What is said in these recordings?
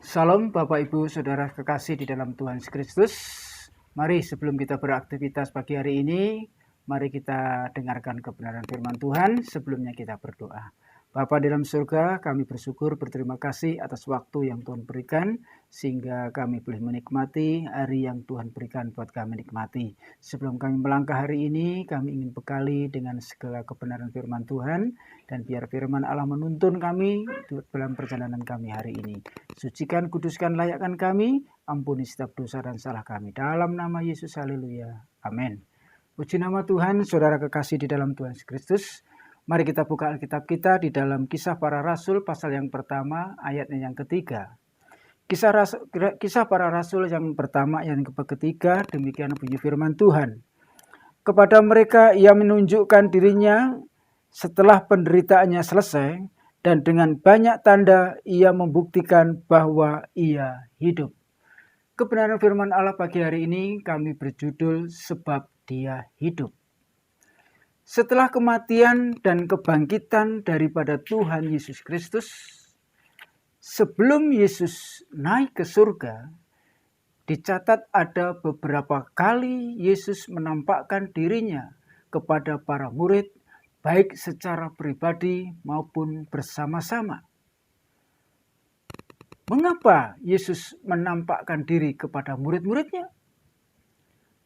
Salam Bapak Ibu Saudara kekasih di dalam Tuhan Yesus Kristus. Mari sebelum kita beraktivitas pagi hari ini, mari kita dengarkan kebenaran firman Tuhan. Sebelumnya kita berdoa. Bapa di dalam surga, kami bersyukur berterima kasih atas waktu yang Tuhan berikan, sehingga kami boleh menikmati hari yang Tuhan berikan buat kami nikmati. Sebelum kami melangkah hari ini, kami ingin bekali dengan segala kebenaran firman Tuhan, dan biar firman Allah menuntun kami dalam perjalanan kami hari ini. Sucikan, kuduskan, layakkan kami, ampuni setiap dosa dan salah kami. Dalam nama Yesus, haleluya. Amin. Puji nama Tuhan, saudara kekasih di dalam Tuhan Yesus Kristus. Mari kita buka Alkitab kita di dalam Kisah Para Rasul pasal yang pertama ayatnya yang ketiga. Kisah Para Rasul yang pertama yang ketiga, demikian bunyi firman Tuhan. Kepada mereka ia menunjukkan dirinya setelah penderitaannya selesai, dan dengan banyak tanda ia membuktikan bahwa ia hidup. Kebenaran firman Allah pagi hari ini kami berjudul Sebab Dia Hidup. Setelah kematian dan kebangkitan daripada Tuhan Yesus Kristus, sebelum Yesus naik ke surga, dicatat ada beberapa kali Yesus menampakkan dirinya kepada para murid, baik secara pribadi maupun bersama-sama. Mengapa Yesus menampakkan diri kepada murid-muridnya?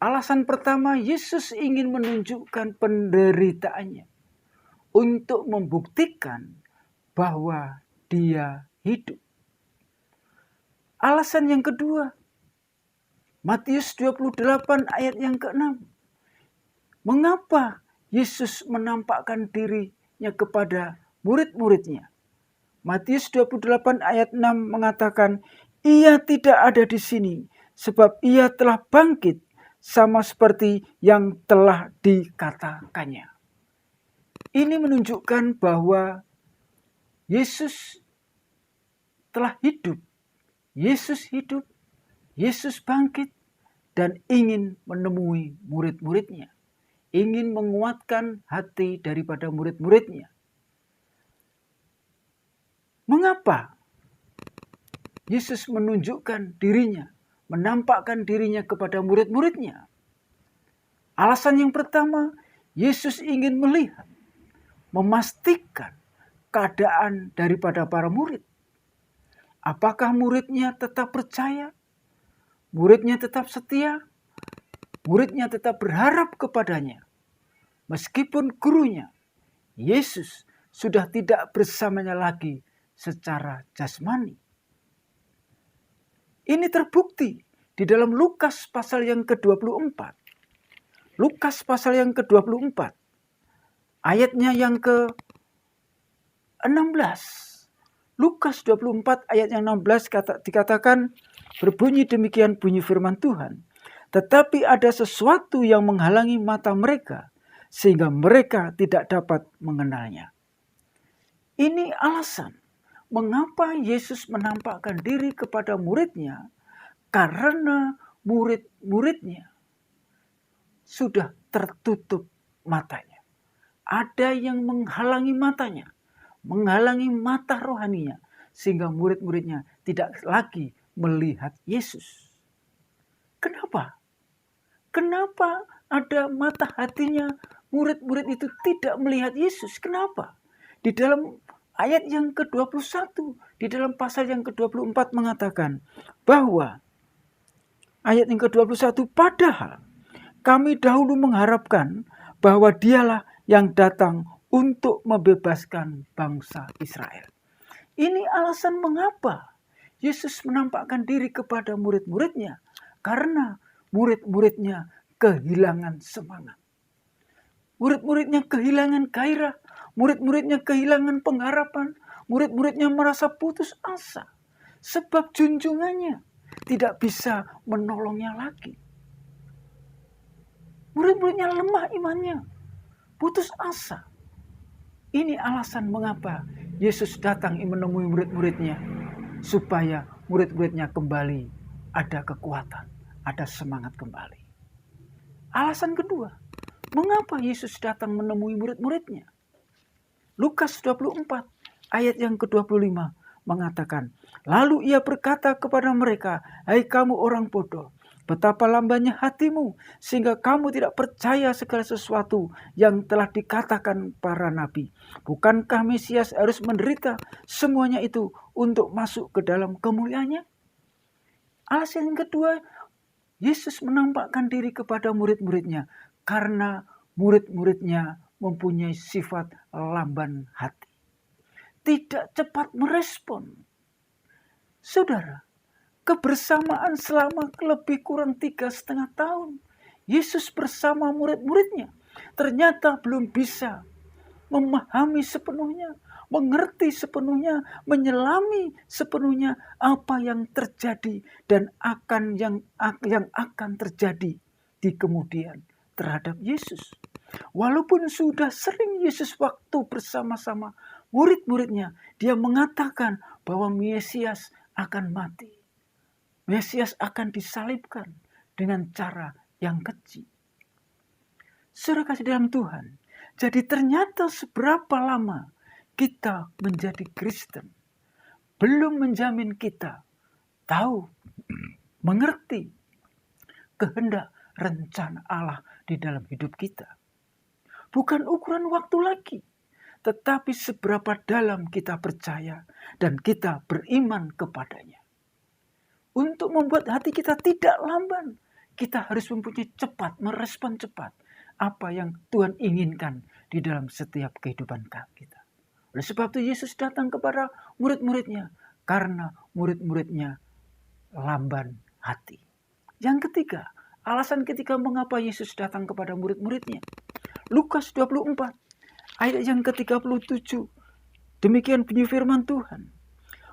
Alasan pertama, Yesus ingin menunjukkan penderitaannya untuk membuktikan bahwa Dia hidup. Alasan yang kedua, Matius 28 ayat yang ke-6. Mengapa Yesus menampakkan dirinya kepada murid-muridnya? Matius 28 ayat 6 mengatakan, ia tidak ada di sini sebab ia telah bangkit sama seperti yang telah dikatakannya. Ini menunjukkan bahwa Yesus telah hidup. Yesus hidup, Yesus bangkit dan ingin menemui murid-muridnya. Ingin menguatkan hati daripada murid-muridnya. Mengapa Yesus menunjukkan dirinya, menampakkan dirinya kepada murid-muridnya? Alasan yang pertama, Yesus ingin melihat, memastikan keadaan daripada para murid. Apakah muridnya tetap percaya? Muridnya tetap setia? Muridnya tetap berharap kepadanya? Meskipun gurunya, Yesus, sudah tidak bersamanya lagi secara jasmani. Ini terbukti di dalam Lukas pasal yang ke-24. Lukas pasal yang ke-24. Ayatnya yang ke-16. Lukas 24 ayat yang 16 dikatakan, berbunyi demikian bunyi firman Tuhan. Tetapi ada sesuatu yang menghalangi mata mereka, sehingga mereka tidak dapat mengenalnya. Ini alasan mengapa Yesus menampakkan diri kepada muridnya, karena murid-muridnya sudah tertutup matanya. Ada yang menghalangi matanya, menghalangi mata rohaninya, sehingga murid-muridnya tidak lagi melihat Yesus. Kenapa? Kenapa ada mata hatinya murid-murid itu tidak melihat Yesus? Kenapa? Di dalam ayat yang ke-21, di dalam pasal yang ke-24 mengatakan bahwa ayat yang ke-21, padahal kami dahulu mengharapkan bahwa dialah yang datang untuk membebaskan bangsa Israel. Ini alasan mengapa Yesus menampakkan diri kepada murid-muridnya, karena murid-muridnya kehilangan semangat. Murid-muridnya kehilangan gairah, murid-muridnya kehilangan pengharapan, murid-muridnya merasa putus asa. Sebab junjungannya tidak bisa menolongnya lagi. Murid-muridnya lemah imannya, putus asa. Ini alasan mengapa Yesus datang menemui murid-muridnya, supaya murid-muridnya kembali ada kekuatan, ada semangat kembali. Alasan kedua, mengapa Yesus datang menemui murid-muridnya? Lukas 24 ayat yang ke-25 mengatakan, lalu ia berkata kepada mereka, hai kamu orang bodoh, betapa lambannya hatimu, sehingga kamu tidak percaya segala sesuatu yang telah dikatakan para nabi. Bukankah Mesias harus menderita semuanya itu untuk masuk ke dalam kemuliaannya? Alasan yang kedua, Yesus menampakkan diri kepada murid-muridnya karena murid-muridnya mempunyai sifat lamban hati. Tidak cepat merespon. Saudara, kebersamaan selama lebih kurang 3,5 tahun. Yesus bersama murid-muridnya ternyata belum bisa memahami sepenuhnya, mengerti sepenuhnya, menyelami sepenuhnya apa yang terjadi dan yang akan terjadi di kemudian terhadap Yesus. Walaupun sudah sering Yesus waktu bersama-sama murid-muridnya, dia mengatakan bahwa Mesias akan mati. Mesias akan disalibkan dengan cara yang keji. Saudara kasih dalam Tuhan, jadi ternyata seberapa lama kita menjadi Kristen belum menjamin kita tahu, mengerti kehendak rencana Allah di dalam hidup kita. Bukan ukuran waktu lagi, tetapi seberapa dalam kita percaya dan kita beriman kepadanya. Untuk membuat hati kita tidak lamban, kita harus mempunyai cepat, merespon cepat apa yang Tuhan inginkan di dalam setiap kehidupan kita. Oleh sebab itu Yesus datang kepada murid-muridnya karena murid-muridnya lamban hati. Yang ketiga, alasan ketiga mengapa Yesus datang kepada murid-muridnya. Lukas 24 ayat yang ke-37. Demikian bunyi firman Tuhan.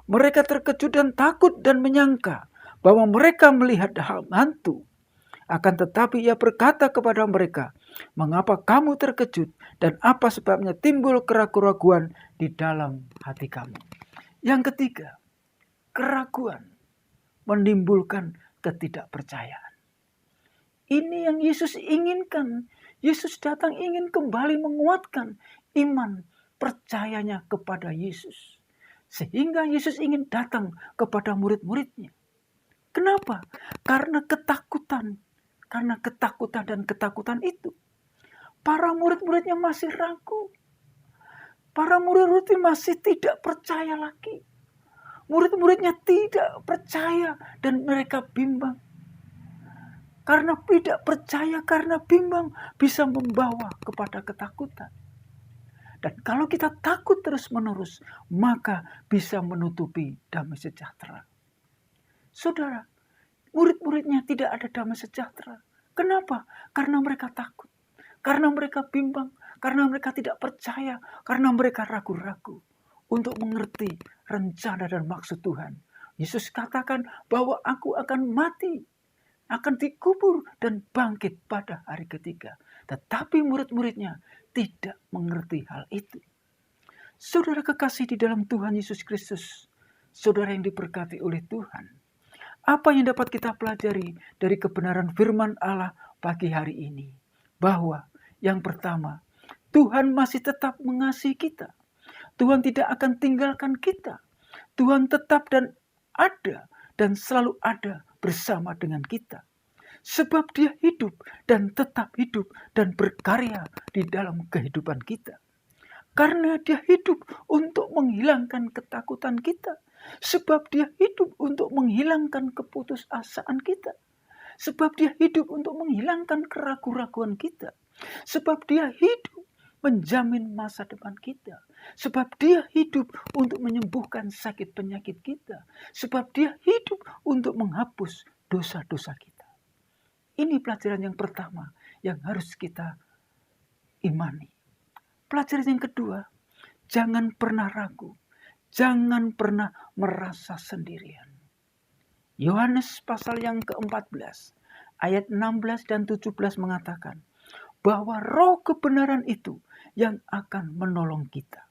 Mereka terkejut dan takut dan menyangka bahwa mereka melihat hal hantu. Akan tetapi ia berkata kepada mereka, mengapa kamu terkejut dan apa sebabnya timbul keraguan di dalam hati kamu. Yang ketiga, keraguan menimbulkan ketidakpercayaan. Ini yang Yesus inginkan. Yesus datang ingin kembali menguatkan iman percayanya kepada Yesus. Sehingga Yesus ingin datang kepada murid-muridnya. Kenapa? Karena ketakutan. Karena ketakutan dan ketakutan itu. Para murid-muridnya masih ragu. Para murid-muridnya masih tidak percaya lagi. Murid-muridnya tidak percaya dan mereka bimbang. Karena tidak percaya, karena bimbang bisa membawa kepada ketakutan. Dan kalau kita takut terus-menerus, maka bisa menutupi damai sejahtera. Saudara, murid-muridnya tidak ada damai sejahtera. Kenapa? Karena mereka takut. Karena mereka bimbang. Karena mereka tidak percaya. Karena mereka ragu-ragu untuk mengerti rencana dan maksud Tuhan. Yesus katakan bahwa aku akan mati, akan dikubur dan bangkit pada hari ketiga. Tetapi murid-muridnya tidak mengerti hal itu. Saudara kekasih di dalam Tuhan Yesus Kristus, saudara yang diberkati oleh Tuhan, apa yang dapat kita pelajari dari kebenaran firman Allah pagi hari ini? Bahwa yang pertama, Tuhan masih tetap mengasihi kita. Tuhan tidak akan tinggalkan kita. Tuhan tetap dan ada dan selalu ada bersama dengan kita. Sebab dia hidup dan tetap hidup dan berkarya di dalam kehidupan kita. Karena dia hidup untuk menghilangkan ketakutan kita. Sebab dia hidup untuk menghilangkan keputusasaan kita. Sebab dia hidup untuk menghilangkan keraguan-raguan kita. Sebab dia hidup menjamin masa depan kita. Sebab dia hidup untuk menyembuhkan sakit penyakit kita. Sebab dia hidup untuk menghapus dosa-dosa kita. Ini pelajaran yang pertama yang harus kita imani. Pelajaran yang kedua, jangan pernah ragu. Jangan pernah merasa sendirian. Yohanes pasal yang ke-14, ayat 16 dan 17 mengatakan bahwa roh kebenaran itu yang akan menolong kita.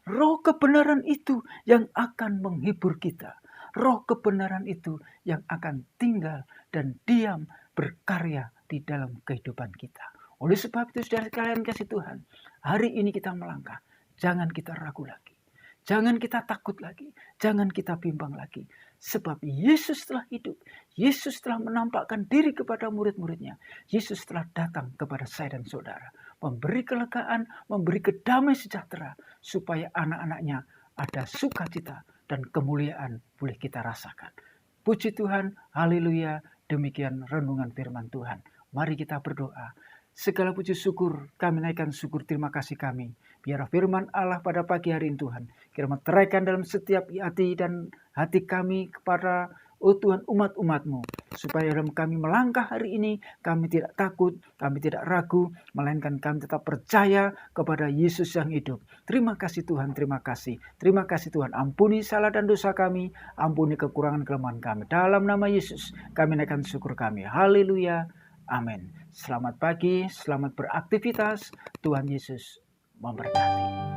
Roh kebenaran itu yang akan menghibur kita. Roh kebenaran itu yang akan tinggal dan diam berkarya di dalam kehidupan kita. Oleh sebab itu saudara sekalian kasih Tuhan, hari ini kita melangkah. Jangan kita ragu lagi. Jangan kita takut lagi. Jangan kita bimbang lagi. Sebab Yesus telah hidup. Yesus telah menampakkan diri kepada murid-muridnya. Yesus telah datang kepada saya dan saudara. Memberi kelegaan, memberi kedamaian sejahtera. Supaya anak-anaknya ada sukacita dan kemuliaan boleh kita rasakan. Puji Tuhan, haleluya. Demikian renungan firman Tuhan. Mari kita berdoa. Segala puji syukur, kami naikkan syukur terima kasih kami. Biar firman Allah pada pagi hari ini Tuhan, kiranya teraikan dalam setiap hati dan hati kami kepada Tuhan umat-umat-Mu. Supaya dalam kami melangkah hari ini, kami tidak takut, kami tidak ragu, melainkan kami tetap percaya kepada Yesus yang hidup. Terima kasih Tuhan, terima kasih. Terima kasih Tuhan, ampuni salah dan dosa kami, ampuni kekurangan kelemahan kami. Dalam nama Yesus, kami naikkan syukur kami. Haleluya. Amin. Selamat pagi, selamat beraktivitas. Tuhan Yesus memberkati.